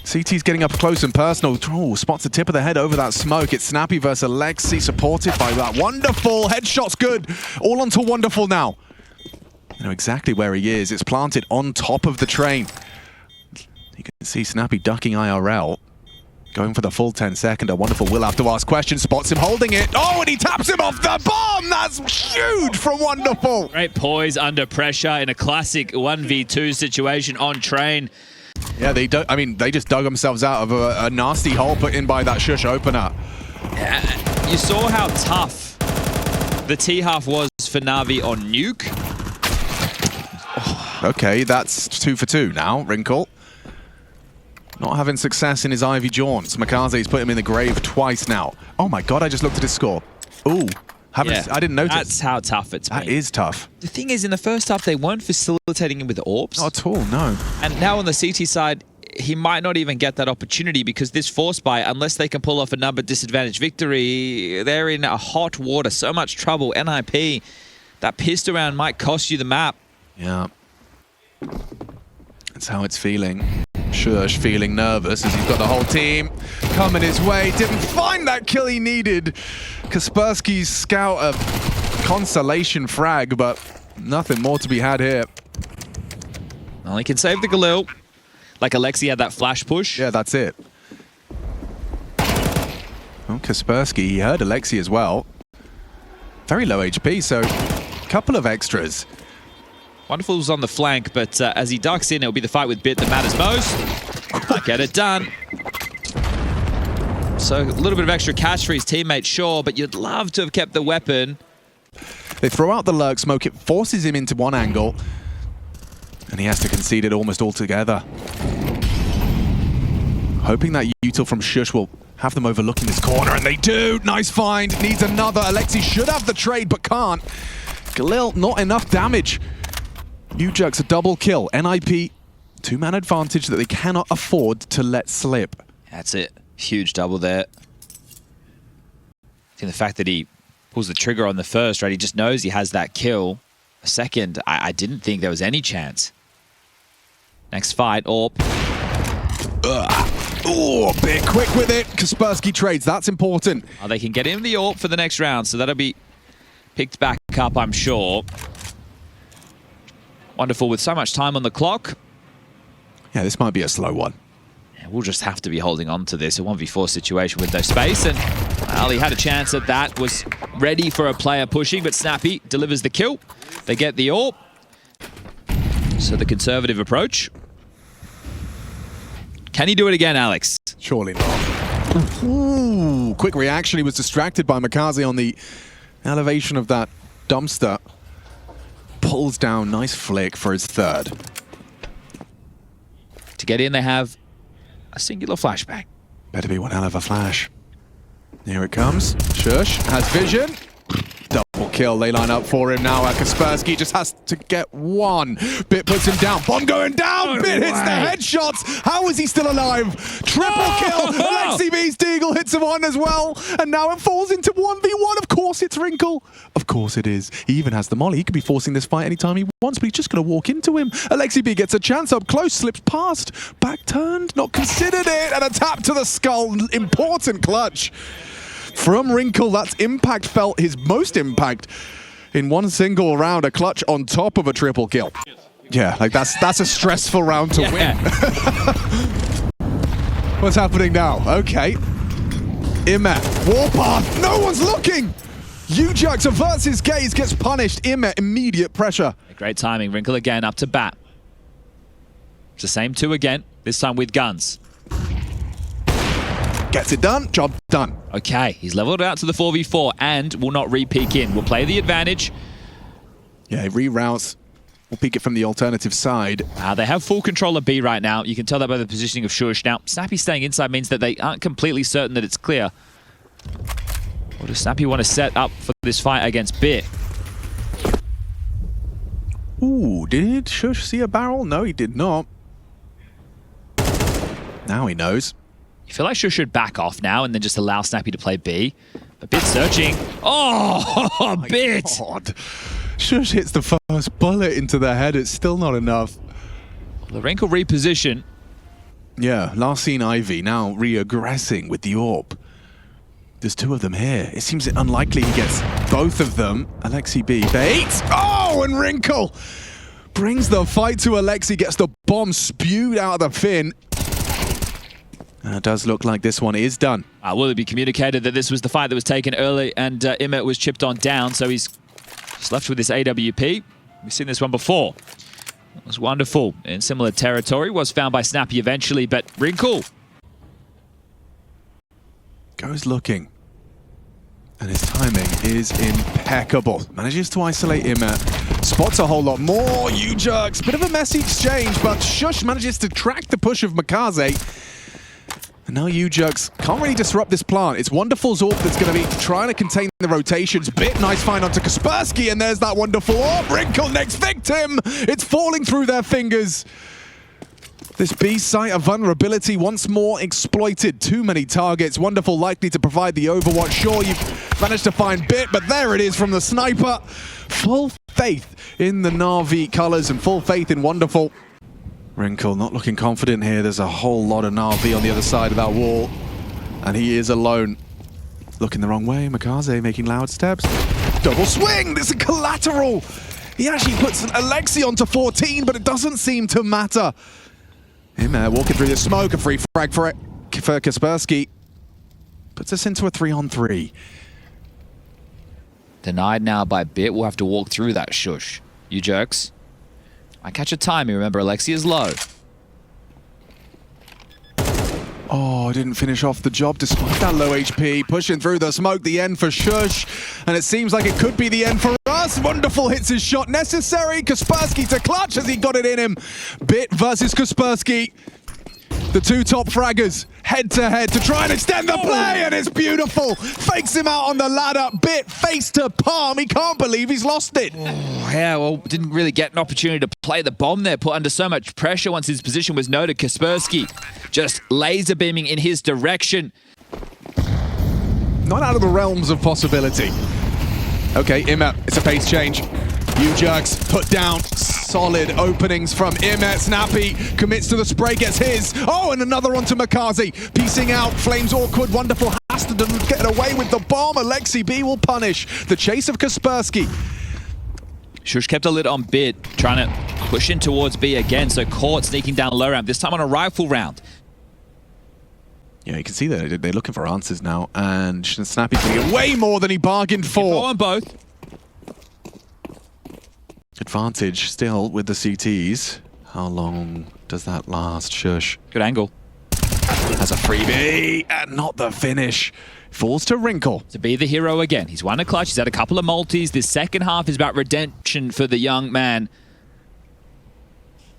CT's getting up close and personal. Oh, spots the tip of the head over that smoke. It's Snappy versus Alexi, supported by that Wonderful. Headshot's good. All onto Wonderful now. You know exactly where he is. It's planted on top of the train. You can see Snappy ducking IRL. Going for the full 10-seconder. Wonderful will have to ask questions. Spots him holding it. Oh, and he taps him off the bomb. That's huge from Wonderful. Great poise under pressure in a classic 1v2 situation on train. Yeah, they just dug themselves out of a nasty hole put in by that Shush opener. You saw how tough the T-half was for NAVI on Nuke. Oh, okay, that's 2 for 2 now, Wrinkle. Not having success in his Ivy jaunts. Makaze's put him in the grave twice now. Oh my god, I just looked at his score. Ooh. I didn't notice. That's how tough it's been. That is tough. The thing is, in the first half, they weren't facilitating him with orbs. Not at all, no. And now on the CT side, he might not even get that opportunity because this force buy, unless they can pull off a number disadvantage victory, they're in a hot water. So much trouble. NiP, that pistol round might cost you the map. Yeah. That's how it's feeling. Shush feeling nervous as he's got the whole team coming his way. Didn't find that kill he needed. Kaspersky's scout a consolation frag, but nothing more to be had here. Well, he can save the Galil. Like Alexi had that flash push. Yeah, that's it. Well, Kaspersky, he heard Alexi as well. Very low HP, so a couple of extras. Wonderful's on the flank, but as he ducks in, it'll be the fight with Bit that matters most. Get it done. So a little bit of extra cash for his teammate, sure, but you'd love to have kept the weapon. They throw out the lurk smoke, it forces him into one angle, and he has to concede it almost altogether. Hoping that util from Shush will have them overlooking this corner, and they do! Nice find, needs another. Alexi should have the trade, but can't. Galil, not enough damage. Ujux, a double kill. NiP, two-man advantage that they cannot afford to let slip. That's it. Huge double there. I think the fact that he pulls the trigger on the first, right? He just knows he has that kill. The second, I didn't think there was any chance. Next fight, AWP. Oh, a bit quick with it. Kaspersky trades, that's important. Oh, they can get him the AWP for the next round, so that'll be picked back up, I'm sure. Wonderful with so much time on the clock. Yeah, this might be a slow one. Yeah, we'll just have to be holding on to this. A 1v4 situation with no space, and well, he had a chance at that. Was ready for a player pushing, but Snappy delivers the kill. They get the AWP. So the conservative approach. Can he do it again, Alex? Surely not. Ooh, quick reaction. He was distracted by Makaze on the elevation of that dumpster. Pulls down, nice flick for his third. To get in, they have a singular flashbang. Better be one hell of a flash. Here it comes. Shush has vision. Double kill. They line up for him now. Kaspersky just has to get one. Bit puts him down. Bomb going down. Bit hits the headshots. How is he still alive? Triple kill. Alexi B's Deagle hits him on as well. And now it falls into 1v1. Of course it's Wrinkle. Of course it is. He even has the molly. He could be forcing this fight anytime he wants, but he's just going to walk into him. Alexi B gets a chance up close, slips past. Back turned, not considered it. And a tap to the skull. Important clutch. From Wrinkle, that's impact felt his most impact in one single round. A clutch on top of a triple kill. Yeah, like that's a stressful round to win. What's happening now? Okay. Imet, Warpath, no one's looking! Ujux averts his gaze, gets punished. Imet, immediate pressure. Great timing. Wrinkle again up to bat. It's the same two again, this time with guns. Gets it done, job done. Okay, he's leveled out to the 4v4 and will not re-peek in. We'll play the advantage. Yeah, he reroutes. We'll peek it from the alternative side. They have full control of B right now. You can tell that by the positioning of Shush. Now, Snappy staying inside means that they aren't completely certain that it's clear. What does Snappy want to set up for this fight against Bit? Ooh, did Shush see a barrel? No, he did not. Now he knows. You feel like Shush should back off now and then just allow Snappy to play B. But Bit searching. Oh, Bit! God. Shush hits the first bullet into the head. It's still not enough. The Wrinkle reposition. Yeah, last seen Ivy, now re-aggressing with the AWP. There's two of them here. It seems unlikely he gets both of them. Alexi B baits. Oh, and Wrinkle brings the fight to Alexi, gets the bomb spewed out of the fin. It does look like this one is done. Will it be communicated that this was the fight that was taken early and Imet was chipped on down, so he's just left with this AWP. We've seen this one before. It was wonderful in similar territory. Was found by Snappy eventually, but Wrinkle goes looking. And his timing is impeccable. Manages to isolate Imet. Spots a whole lot more. Ujux. Bit of a messy exchange, but Shush manages to track the push of Makaze. And now Ujux can't really disrupt this plant. It's Wonderful's AWP that's going to be trying to contain the rotations. Bit nice find onto Kaspersky, and there's that wonderful AWP. Wrinkle next victim. It's falling through their fingers. This B site of vulnerability once more exploited. Too many targets. Wonderful likely to provide the overwatch. Sure, you've managed to find Bit, but there it is from the sniper. Full faith in the NAVI colors and full faith in Wonderful. Wrinkle not looking confident here. There's a whole lot of NAVI on the other side of that wall. And he is alone. Looking the wrong way. Makaze making loud steps. Double swing! There's a collateral! He actually puts Alexi onto 14, but it doesn't seem to matter. Him there walking through the smoke. A free frag for Kaspersky. Puts us into a 3-on-3. Denied now by Bit. We'll have to walk through that shush. You jerks. I catch a timing. Remember, Alexi is low. Oh, didn't finish off the job despite that low HP. Pushing through the smoke, the end for Shush. And it seems like it could be the end for us. Wonderful hits his shot. Necessary. Kaspersky to clutch as he got it in him. Bit versus Kaspersky. The two top fraggers head to head to try and extend the play, and it's beautiful. Fakes him out on the ladder. Bit face to palm. He can't believe he's lost it. Oh, yeah, well, didn't really get an opportunity to play the bomb there. Put under so much pressure once his position was noted. Kaspersky just laser beaming in his direction. Not out of the realms of possibility. Okay, Imet, it's a pace change. U-Jerks put down. Solid openings from Imet. Snappy commits to the spray, gets his. Oh, and another onto Makaze. Piecing out. Flames awkward. Wonderful. Has to get away with the bomb. Alexi B will punish the chase of Kaspersky. Shush kept a lid on Bit, trying to push in towards B again. So caught sneaking down low ramp, this time on a rifle round. Yeah, you can see that they're looking for answers now. And Snappy's going to get way more than he bargained for. Go on both. Advantage still with the CTs. How long does that last? Shush. Good angle. Has a freebie and not the finish. Falls to Wrinkle. To be the hero again. He's won a clutch. He's had a couple of multis. This second half is about redemption for the young man.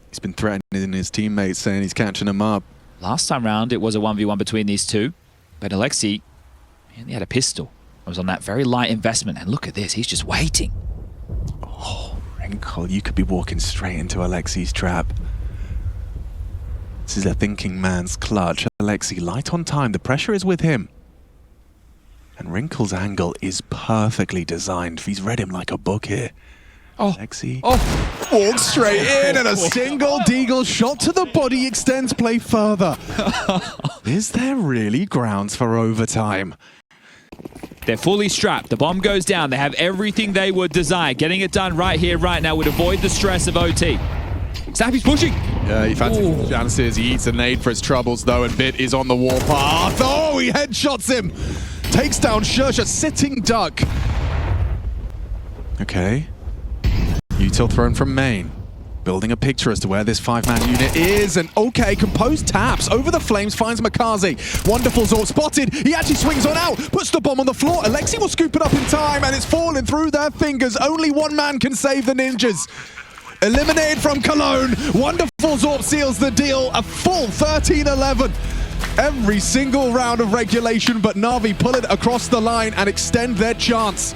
He's been threatening his teammates, saying he's catching them up. Last time round, it was a 1v1 between these two. But Alexi, he only had a pistol. It was on that very light investment. And look at this. He's just waiting. Oh. Wrinkle, you could be walking straight into Alexi's trap. This is a thinking man's clutch. Alexi, light on time. The pressure is with him. And Wrinkle's angle is perfectly designed. He's read him like a book here. Oh. Alexi walks straight in, and a single deagle shot to the body extends play further. Is there really grounds for overtime? They're fully strapped. The bomb goes down. They have everything they would desire. Getting it done right here, right now would avoid the stress of OT. Snappy's pushing. Yeah, he fancies chances. He eats a nade for his troubles, though, and Bit is on the warpath. Oh, he headshots him. Takes down Shush, a sitting duck. Okay. Util thrown from main. Building a picture as to where this 5-man unit is, and okay, composed taps over the flames, finds Makaze. Wonderful Zorb spotted. He actually swings on out, puts the bomb on the floor. Alexi will scoop it up in time, and it's falling through their fingers. Only one man can save the ninjas. Eliminated from Cologne. Wonderful Zorb seals the deal. A full 13-11. Every single round of regulation, but NAVI pull it across the line and extend their chance.